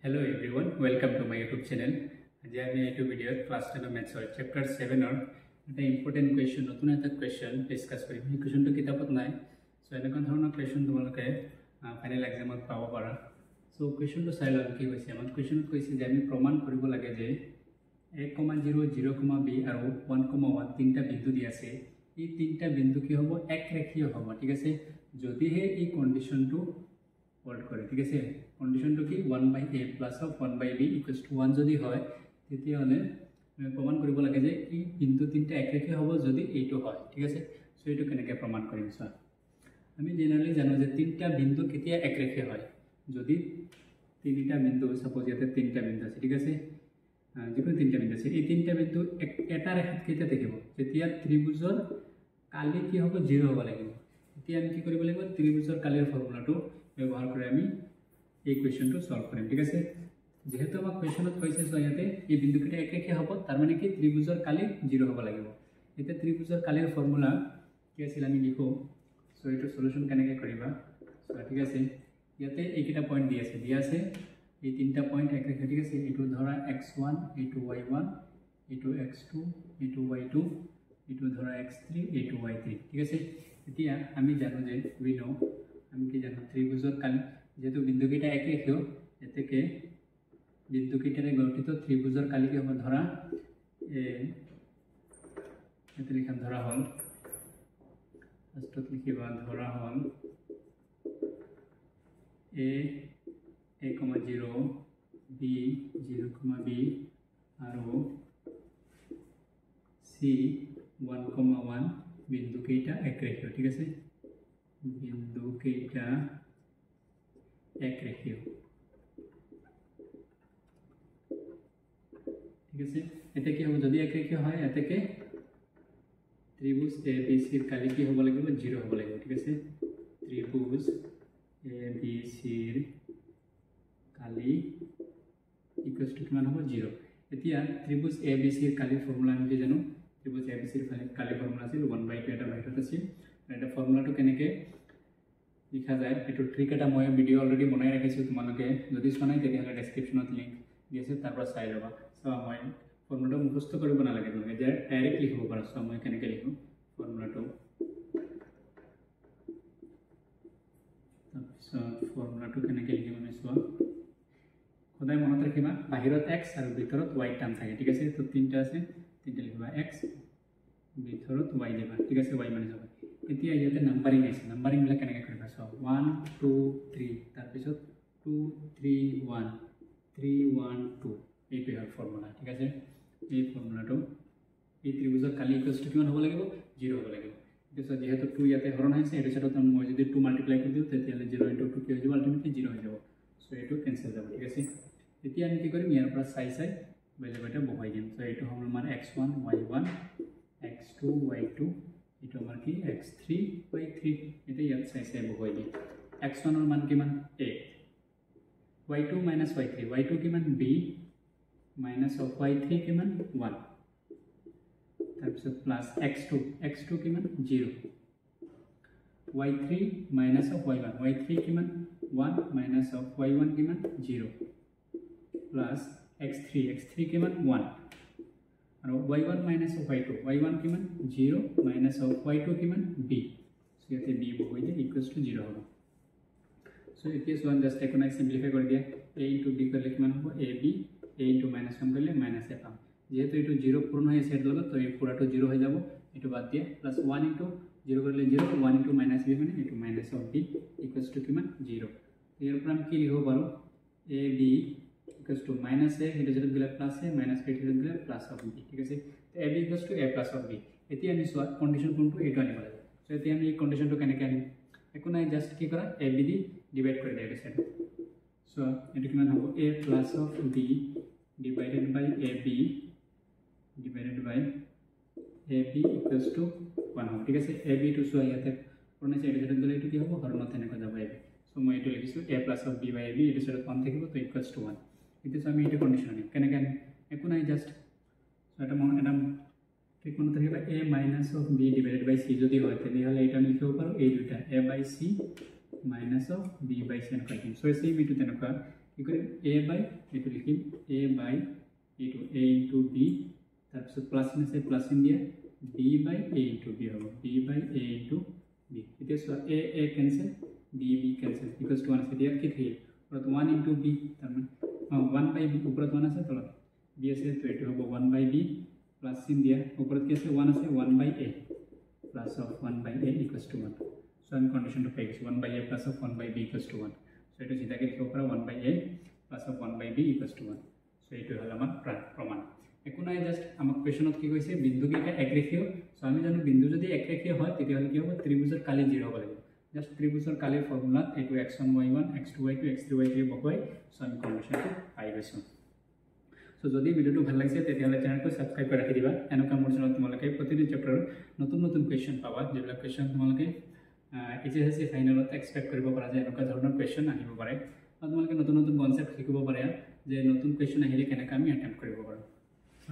Hello everyone, welcome to my YouTube channel. Today I am in a video class 10 maths chapter 7 or an important question নতুন একটা question discuss করিম এই question to কিতাবত নাই so এনেকা ধৰণৰ question তোমালোকে final এক্সামত পাব পাৰা সো question to চাই লম কি হৈছে আমাৰ question কৈছে যে আমি প্ৰমাণ কৰিব লাগে যে 1,0 0,b আৰু 1,1 তিনটা বিন্দু দি আছে এই তিনটা বিন্দু কি হ'ব একৰেখীয় হ'ব ঠিক আছে যদিহে এই কন্ডিশনটো হোল্ড কৰে ঠিক আছে কন্ডিশনটো কি 1/a plus of 1/b equals to 1 যদি হয় তেতিয়াহলে প্রমাণ কৰিব লাগে যে এই বিন্দু তিনটা একৰেখীয় হ'ব যদি এইটো হয় ঠিক আছে সো এইটো কেনেকৈ প্ৰমাণ কৰিম সো আমি জেনাৰেলি জানো যে তিনটা বিন্দু কেতিয়া একৰেখীয় হয় যদি তিনটা বিন্দু সাপোজ ইয়াতে তিনটা বিন্দু আছে ঠিক আছে যিকোনো তিনটা বিন্দু আছে এই তিনটা বিন্দু এটা ৰেখাত কেতিয়া দেখিব যেতিয়া ত্ৰিভুজৰ কালি কি হ'ব 0 হ'ব লাগিব এতিয়া আমি কি কৰিব লাগিব ত্ৰিভুজৰ কালিৰ ফৰ্মুলাটো ব্যবহার করে আমি এই কোয়েশ্চনটো সলভ করিম ঠিক আছে যেহেতু আমার কোয়েশ্চনত কইছে সো ইয়াতে এই বিন্দুটা একরেখীয় হ'ব তার মানে কি ত্ৰিভুজৰ কালি 0 হ'ব লাগিব এটা ত্ৰিভুজৰ কালিৰ ফৰ্মুলা কি আছিল আমি লিখো সো এটো সলিউশন কেনেকৈ কৰিবা সো ঠিক আছে ইয়াতে এইটা পয়েন্ট দিয়া আছে এই তিনটা পয়েন্ট একরেখীয় ঠিক আছে এটো ধৰা x1 এটো y1 এটো x2 এটো y2 এটো ধৰা x3 এটো y3 ঠিক আছে এতিয়া আমি জানো যে we know আমি কি জানো ত্ৰিভুজৰ কালি যেহেতু বিন্দুকেইটা একৰেখীয় এতেকে বিন্দুকেইটাৰে গঠিত ত্ৰিভুজৰ কালি কি হ'ব ধৰা এতে লিখাম ধৰা হল ফাৰ্ষ্টত লিখিবা ধৰা হল a 0 b 0,b আৰু c 1,1 বিন্দুকেইটা একৰেখীয় ঠিক আছে বিন্দু কেইটা একরেখীয় ঠিক আছে এতে কি হ'ব যদি একরেখীয় হয় এতেকে ত্রিভুজ ABC এর কালি কি হ'ব লাগিব 0 হ'ব লাগিব ঠিক আছে ত্রিভুজ ABC এর কালি ইকুয়ালস টু কিমান হ'ব 0 এতিয়া ত্রিভুজ ABC এর কালি ফর্মুলা আমি কি জানো ত্রিভুজ ABC এর কালি ফর্মুলা আছিল 1/2 এটা বাহিৰত আছিল এটা ফৰ্মুলাটো কেনেকৈ লিখা যায় এটো ট্ৰিক এটা মই ভিডিও অলৰেডি বনাই ৰাখিছো তোমালোকে যদি চোৱা নাই তেতিয়াহলে ডেসক্ৰিপচনত লিংক দি আছে তাৰ পৰা চাই ল'বা সো মই ফৰ্মুলাটো মুখস্থ কৰিব নালাগে তোমালোকে যে ডাইৰেক্ট লিখিব পাৰা সো মই কেনেকৈ লিখো ফৰ্মুলাটো কেনেকৈ লিখিম আমি চোৱা সদায় মনত ৰাখিবা বাহিৰত x আৰু ভিতৰত y টাৰ্ম থাকে ঠিক আছে তো তিনটা আছে তিনটা লিখিবা x ভিতৰত y দিবা ঠিক আছে y মানে যাব এতিয়া ইয়াতে নাম্বাৰিং আছে নাম্বাৰিং বিলাক কেনেকৈ কৰিবা সো 1 2 3 তাৰ পিছত 2 3 1 3 1 2 এইটো হল ফৰ্মুলা ঠিক আছে এই ফৰ্মুলাটো এই ত্ৰিভুজৰ কালি ইকুয়ালস টু কিমান হ'ব লাগিব 0 হ'ব লাগিব এতিয়া যেহেতু 2 ইয়াতে হৰণ হৈছে এটো সাথে মই যদি 2 মাল্টিপ্লাই কৰি দিও তেতিয়ালে 0 * 2 কি হৈ যাব আলটিমেটলি 0 হৈ যাব সো এটো ক্যান্সেল যাব ঠিক আছে এতিয়া আমি কি কৰিম ইয়াৰ পৰা চাই বেলেগটা বহাই দিম সো এটো হ'ল আমাৰ x1 y1 x2 y2 এটো আমাৰ কি x3 y3 এটা ইয়াত চাই বহাই দিম x1 এর মান কিমান a y2 - y3 y2 কিমান b minus of y3 কিমান 1 তাৰপিছত প্লাস x2 কিমান 0 y3 minus of y1 y3 কিমান 1 minus of y1 কিমান 0 plus x3 কিমান 1 আৰু y1 minus of y2 y1 কিমান 0 minus of y2 কিমান b সো ইয়াতে b বহাই দিয়ে ইকুয়ালস টু 0 হ'ব সো এতিয়া সো জাস্ট একনাই সিম্পলিফাই কৰি দিয়া a * b কৰিলে কিমান হ'ব ab a * -1 কৰিলে -a পাম যেহেতু এটো 0 পূৰ্ণ হৈ আছে এৰ লগত তো এই পুৰাটো 0 হৈ যাব এটো বাদ দিয়া প্লাস 1 * 0 কৰিলে 0 1 * -b মানে এটো minus of b equals to কিমান 0 ইয়াৰ পৰা আমি কি লিখিব পাৰো ab equals to minus a এটা যেটা গলে প্লাস a minus b এটা গলে প্লাস অফ b ঠিক আছে তো ab equals to a plus of b এতিয়া আমি সোয়া কন্ডিশন কোনটো এটো আনিব লাগে সো এতিয়া আমি এই কন্ডিশনটো কেনেকৈ আনিম একো নাই জাস্ট কি কৰা ab দি ডিভাইড কৰি দিয়া আছে সো এটো কিমান হ'ব a plus of b divided by ab equals to 1 হ'ব ঠিক আছে ab to সোয়া ইয়াতে কোনছে এটা যেটা গলে এটো কি হ'ব হরণ তেনেকৈ যাব ab সো মই এটো লিখিছো a plus of b by ab এটো সেটা 1 থাকিব তো equals to 1 এটা আমি এটা কন্ডিশন আনি কেনেকৈ আনি একো নাই জাস্ট সো এটা এটা ঠিক মনে থাকিবা a minus of b divided by c যদি হয় তেতিয়াহলে এটা আমি লিখিব পাৰো এই দুটা a by c minus of b by c এনকা লিখিম সো এই b টো তেনেকুৱা কি কৰিম a বাই এইটো লিখিম a বাই এইটো a ইনটু b তাৰপিছত প্লাস আছে প্লাস ইন দিয়া b by a into b হ'ব b by a into b এতিয়া so a cancel b cancel because 1 আছে দিয়া কি থাকিল ওপৰত 1 ইনটু b তাৰমানে 1 বাই b ওপৰত 1 আছে তলত b আছে তো এটো হ'ব 1 বাই b প্লাস ইন দিয়া ওপৰত কি আছে 1 আছে 1 বাই a plus of 1 by a equals to 1 so I'm condition to pay 1 by a plus of 1 by b equals to 1 so it is सीधा के लिखो पर 1 by a plus of 1 by b equals to 1 so एटु हल आमार प्रमाण एकु নাই just আমাক কোৱেশ্যনত কি কৈছে বিন্দু কেইটা একৰেখীয় সো আমি জানো বিন্দু যদি একৰেখীয় হয় তেতিয়া হলে কি হ'ব ত্ৰিভুজৰ কালি 0 হ'ব লাগিব জাস্ট ত্ৰিভুজৰ কালিৰ ফৰ্মুলা এটু x1 y1 x2 y2 x3 y3 বহাই সো আমি কন্ডিশনটো পাই গৈছো সো যদি ভিডিওটো ভাল লাগিছে তেতিয়াহলে চ্যানেলটো সাবস্ক্রাইব কৰি ৰাখি দিবা এনেকা মোৰ চেনেলত তোমালোকে প্ৰতিটো চেপ্টাৰৰ নতুন নতুন কোৱেশ্যন পাবা যেবিলাক কোৱেশ্যন তোমালোকে এইচএসসি ফাইনেলত এক্সপেক্ট কৰিব পৰা যায় এনেকা ধৰণৰ কোৱেশ্যন আহিব পাৰে তোমালোকে নতুন নতুন কনসেপ্ট শিকিব পাৰে যে নতুন কোৱেশ্যন আহিলে কেনেকৈ আমি অ্যাটেম্প্ট কৰিব পাৰো সো